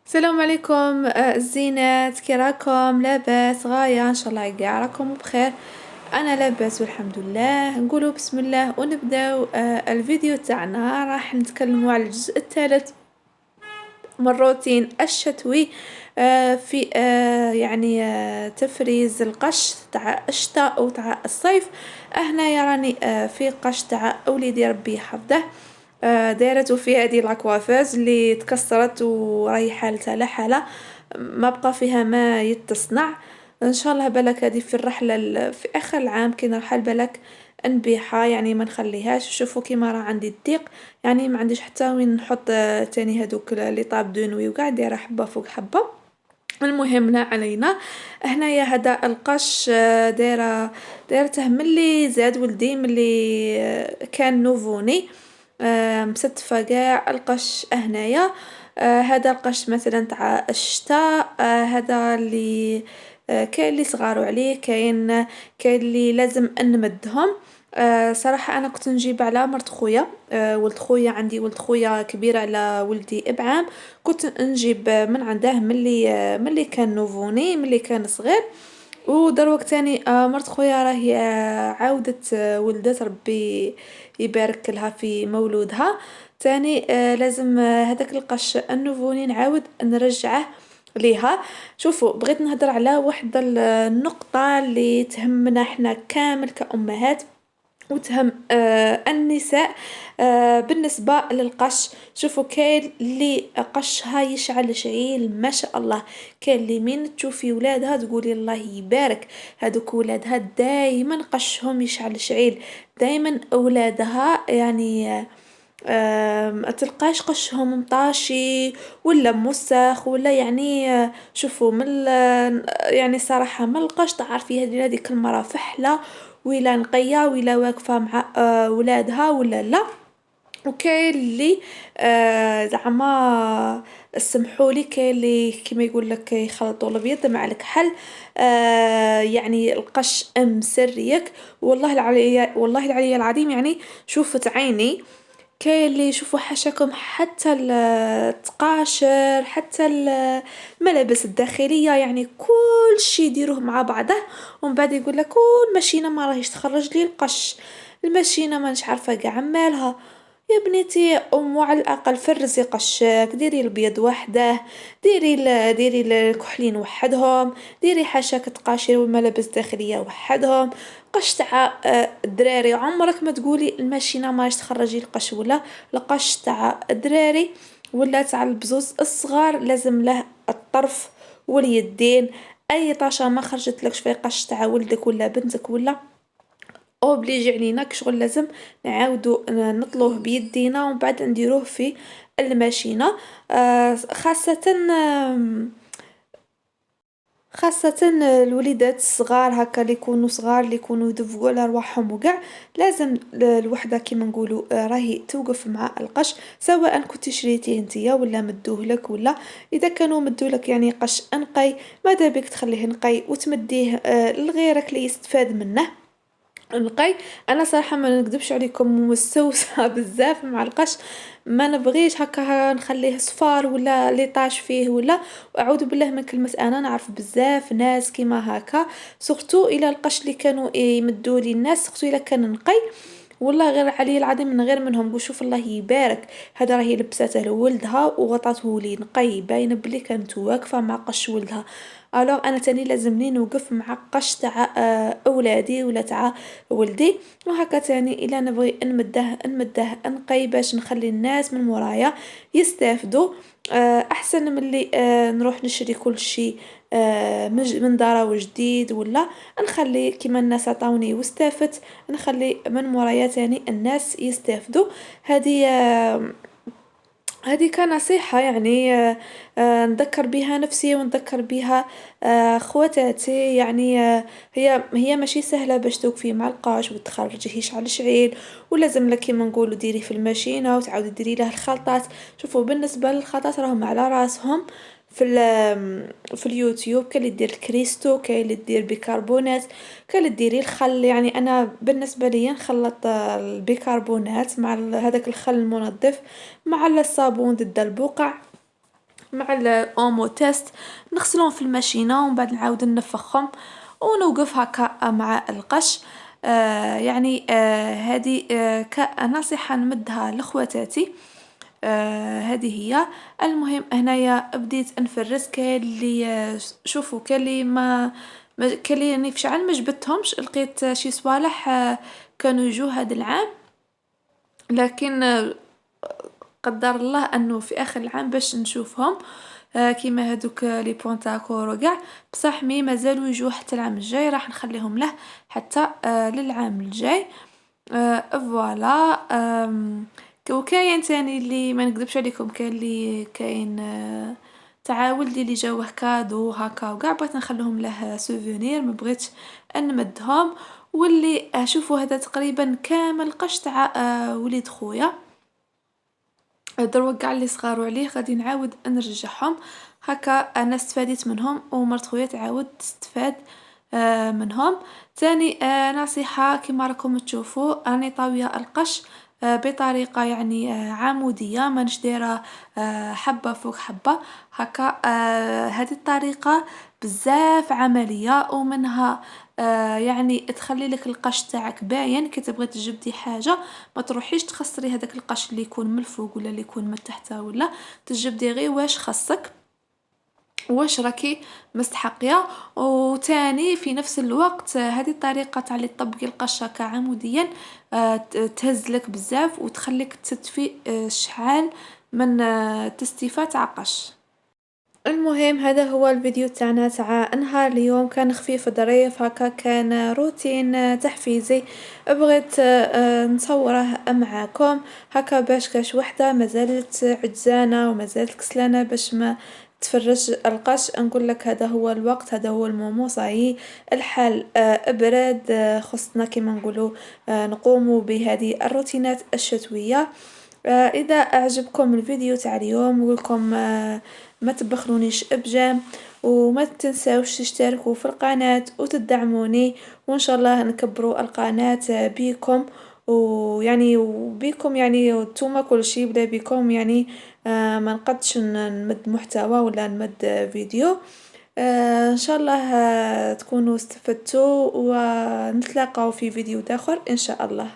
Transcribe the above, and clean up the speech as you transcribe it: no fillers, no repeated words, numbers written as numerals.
السلام عليكم الزينات، كي راكم؟ لاباس غاية ان شاء الله كاع راكم بخير. انا لاباس والحمد لله. نقولوا بسم الله ونبداو الفيديو تاعنا. راح نتكلموا على الجزء الثالث من الروتين الشتوي في تفريز القش تاع الشتاء او تاع الصيف. هنايا راني في قش تاع وليدي ربي يحفظه. دايرته في هذه لاكوافاز اللي تكسرت وراهي حالتها لا حالة، ما بقى فيها ما يتصنع. ان شاء الله بالك هذه في الرحلة في اخر العام كي نرحل بالك نبيعها، يعني ما نخليهاش. شوفوا كيما راه عندي الضيق، يعني ما عنديش حتى وين نحط تاني هذوك لي طاب دو نوي وقاع دايره حبه فوق حبه. المهم لا علينا. هنايا هذا القش دايرته ملي زاد ولدي، ملي كان نوفوني. مستفى قاع القش هنايا. هذا القش مثلا تاع الشتاء، هذا اللي كاين اللي صغارو عليه، كاين اللي لازم نمدهم. صراحة أنا كنت نجيب على مرت خويا. ولد خويا، عندي ولد خويا كبير على ولدي بعام. كنت نجيب من عنده ملي كان نوفوني، ملي كان صغير. ودروك تاني مرت خويا راهي عاودت ولدت ربي يبارك لها في مولودها تاني. لازم هذاك القش النوفوني نعاود نرجعه ليها. شوفوا، بغيت نهضر على واحد النقطة اللي تهمنا احنا كامل كأمهات وتهم النساء بالنسبة للقش. شوفوا، كاين اللي قشها يشعل شعيل ما شاء الله، كاين اللي من تشوفي ولادها تقولي الله يبارك. هذوك ولادها دايما قشهم يشعل شعيل، دايما اولادها يعني تلقاش قشهم مطاشي ولا موسخ ولا يعني شوفوا يعني صراحة من القش تعرفي هذيك المرأة فحلة ولا نقية ولا واقفة مع ولادها ولا لا. وكاين اللي زعما سمحولي، كاين اللي كيما يقول لك يخلطوا الابيض مع الكحل. يعني القش مسريك. والله العلي العظيم، يعني شوفت عيني. كاين اللي يشوفوا حاشاكم حتى التقاشر، حتى الملابس الداخلية، يعني كل شي يديروه مع بعضه. ومن بعد يقول لك الماشينة ما راهيش تخرج لي القش، الماشينة ما نش عارفة قاع مالها. يا بنيتي أمو، على الأقل فرزي قشاك، ديري البيض وحده، ديري الكحلين وحدهم، ديري حاشاك تقاشير والملابس الداخلية وحدهم. قش تاع الدراري عمرك ما تقولي الماشينة ما تخرجي القش، ولا القش تاع الدراري ولا تاع البزوز الصغار لازم له الطرف واليدين. اي طاشة ما خرجت لكش في قش تاع ولدك ولا بنتك ولا اوبليجي علينا كشغل، لازم نعاودو نطلوه بيدينا ومن بعد نديروه في الماشينة. خاصة خاصة الوليدات الصغار هكا اللي يكونوا صغار، اللي يكونوا يدفقوا على رواحهم وقع، لازم الوحدة كيما نقولوا راهي توقف مع القش. سواء كنت شريتيه انتيا ولا مدوه لك، ولا اذا كانوا مدوا لك يعني قش انقي، ماذا بك تخليه نقي وتمديه لغيرك اللي يستفاد منه نقي. انا صراحه ما نكذبش عليكم مستوسه بزاف مع القش، ما نبغيش هكا نخليه صفار ولا لي طاش فيه ولا. واعوذ بالله من كلمه، انا نعرف بزاف ناس كيما هكا، سورتو الى القش اللي كانوا يمدوا لي الناس، سورتو الى كان نقي. والله غير علي العظيم من غير منهم. وشوف الله يبارك، هذا راهي لبسته لولدها وغطاته لي نقي، باينه بلي كانت واقفه مع قش ولدها. الوغ انا تاني لازمني نوقف مع قش تاع اولادي ولا تاع ولدي. وهكا تاني الا نبغي نمده نقي باش نخلي الناس من ورايا يستافدوا. احسن من اللي نروح نشري كل شيء من دارو جديد، ولا نخلي كيما الناس عطاوني واستافدت، نخلي من مورايا تاني الناس يستافدوا. هذه هذه كنصيحة يعني نذكر بها نفسي ونذكر بها خواتاتي. يعني هي ماشي سهلة باش توقفي مع القاش وتخرجيهش على شعيل، ولازم لك كيما نقولوا ديري في الماشينة وتعاودي ديري له الخلطات. شوفوا بالنسبة للخلطات راهم على راسهم في في اليوتيوب. كاين اللي دير الكريستو، كاين اللي دير بيكربونات، كاين اللي ديري الخل. يعني انا بالنسبه لي نخلط البيكربونات مع هذاك الخل المنظف مع الصابون ضد البقع مع الأومو تيست، نغسلهم في الماشينة ومن بعد نعاود ننفخهم ونوقف هكا مع القش. يعني هذه كنصيحة نمدها لخواتاتي. هذه هي. المهم هنايا بديت نفرز. كاين اللي شوفوا كاين اللي كاين اللي يعني فشعل ما جبدتهمش، لقيت شي صوالح كانوا يجوا هذا العام، لكن قدر الله انه في اخر العام باش نشوفهم كيما هذوك لي بونتاكور وكاع. بصح مي مازالوا يجوا حتى العام الجاي، راح نخليهم له حتى للعام الجاي. فوالا. وكاين تاني اللي ما نكذبش عليكم، كاين اللي كاين تاع ولدي اللي جاوه كادو هكا وكاع، بغيت نخليهم له سوفونير، ما بغيتش نمدهم. واللي شوفوا هذا تقريبا كامل قش تاع وليد خويا. دروا كاع اللي صغاروا عليه غادي نعاود نرجعهم هكا. انا استفاديت منهم ومرت خويا تعاود تستفاد منهم. تاني نصيحة كما راكم تشوفوا راني طاوية القش بطريقة يعني عمودية، مانيش دايرة حبة فوق حبة هكا. هذه الطريقة بزاف عملية، ومنها يعني تخلي لك القش تاعك باين. كي تبغي تجبدي حاجة ما تروحيش تخسري هذاك القش اللي يكون من الفوق ولا اللي يكون من تحت، ولا تجبدي غير واش خصك، واش راكي مستحقيه. وتاني في نفس الوقت هذه الطريقه تاع اللي تطبقي القشه كعموديا تهز لك بزاف وتخليك تستفي شحال من تستيفا تاع قش. المهم هذا هو الفيديو تاعنا تاع نهار اليوم، كان خفيف ظريف هكا، كان روتين تحفيزي بغيت نصوره معاكم هكا باش كاش وحده مازالت عجزانه ومازالت كسلانه باش ما تفرج القش. نقول لك هذا هو الوقت، هذا هو المومو، صايي الحال برد، خصنا كما نقولوا نقوموا بهذه الروتينات الشتويه. اذا اعجبكم الفيديو تاع اليوم نقولكم ما تبخلونيش بجام، وما تنساوش تشتركوا في القناة وتدعموني، وان شاء الله نكبروا القناة بيكم. ويعني وبيكم يعني نتوما كل شيء بلا بيكم يعني ما نقدش نمد محتوى ولا نمد فيديو. ان شاء الله تكونوا استفدتوا، ونتلاقاو في فيديو اخر ان شاء الله.